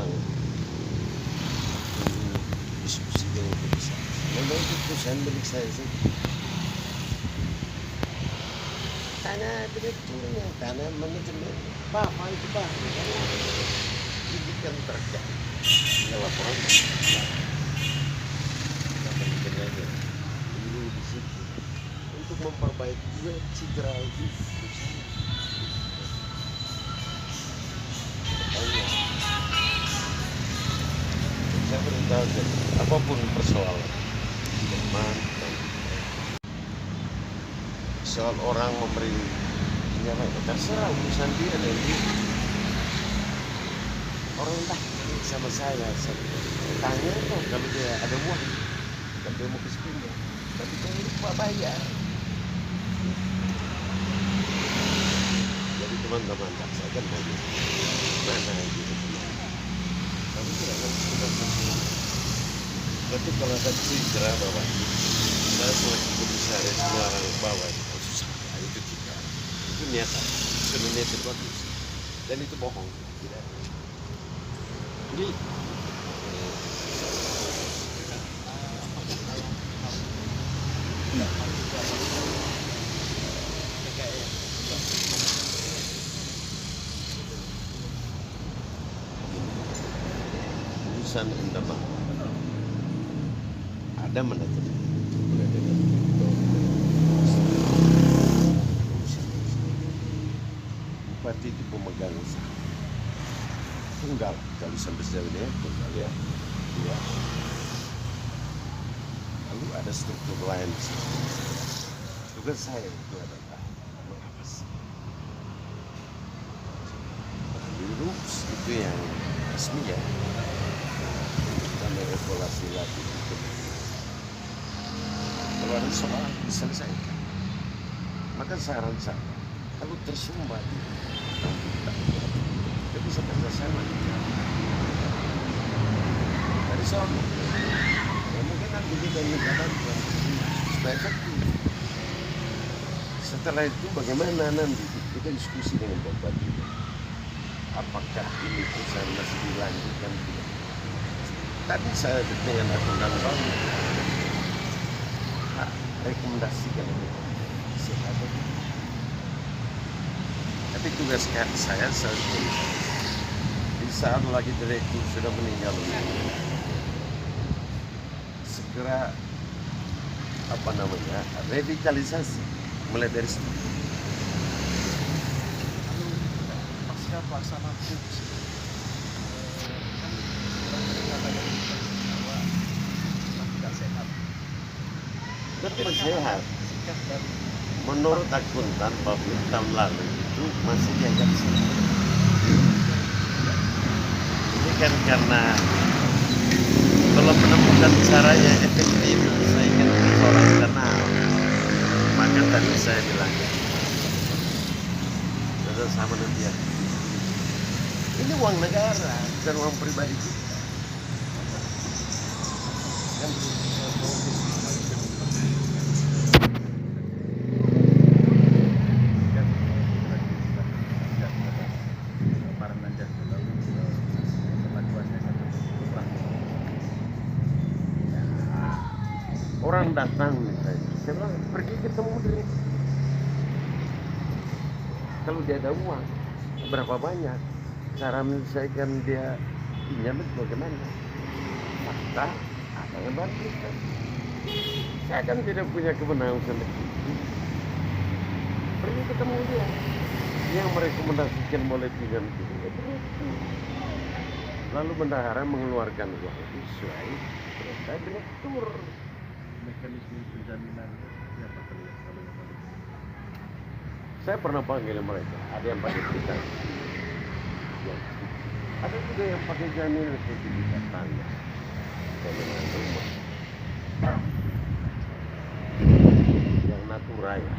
orang diskusi dengan perusahaan. Memang itu perusahaan milik saya sih. Tanah direkturnya, tanah manajemen, bapak itu pak, ini kan terjadi. Ini laporan, manajemennya dulu di situ untuk memperbaiki juga citra itu perusahaan. Makanya saya beritahu apapun persoalan teman dan soal orang memberi pinjaman terserah urusan dia dan dia orang tanya sama saya tanya kok kalau dia ada uang kalau dia mau kasih pinjam tapi kalau lupa bayar. Jadi teman-teman saya kan tanya mana gitu tapi tidak akan sudah tapi kalau ada citra bahwa saya selaku komisaris melarang bawah itu susah itu tidak itu niatan sudah niatan bagus dan itu bohong tidak jadi urusan Indomaret ada manajemen bupati itu pemegang saham tunggal kalau sampai sejauh ini tunggal ya. Lalu ada struktur lain di situ. Tugas saya itu adalah mengawasi. Dulu itu yang resmi ya kita mengevaluasi lagi. Kalau ada soal diselesaikan. Maka saran saya kalau tersumbat kita bisa kerjasama dari sana ya mungkin nanti kita minta bantuan supaya efektif. Setelah itu bagaimana nanti kita diskusi dengan bapak juga apakah ini perusahaan masih dilanjutkan tidak. Tadi saya dengan akuntan bank rekomendasikan ini sehat. Tapi tugas saya di saat lagi direktur sudah meninggal segera revitalisasi mulai dari situ. Lalu pasca pelaksanaan fungsi tidak sehat. Betul sehat. Sikap dan Menurut akuntan publik tahun lalu itu masih dianggap sehat. Ini kan karena belum menemukan cara yang efektif menyelesaikan persoalan internal. Maka tadi saya bilang kita sama nanti ya. Ini uang negara, bukan uang pribadi kita. Kan orang datang misalnya, saya bilang pergi ketemu dia. Kalau dia ada uang, berapa banyak, cara menyelesaikan dia pinjam itu bagaimana? Fakta, ada yang bantu kan? Saya kan tidak punya kewenangan seperti itu. Pergi ketemu dia, yang merekomendasikan boleh pinjam itu. Lalu bendahara mengeluarkan uang itu sesuai perintah direktur. mekanisme penjaminan siapa terlihat kalau yang paling Saya pernah panggil mereka, ada yang pakai kita, ada juga yang pakai jaminan sertifikat tanah, jaminan rumah, yang natural ya.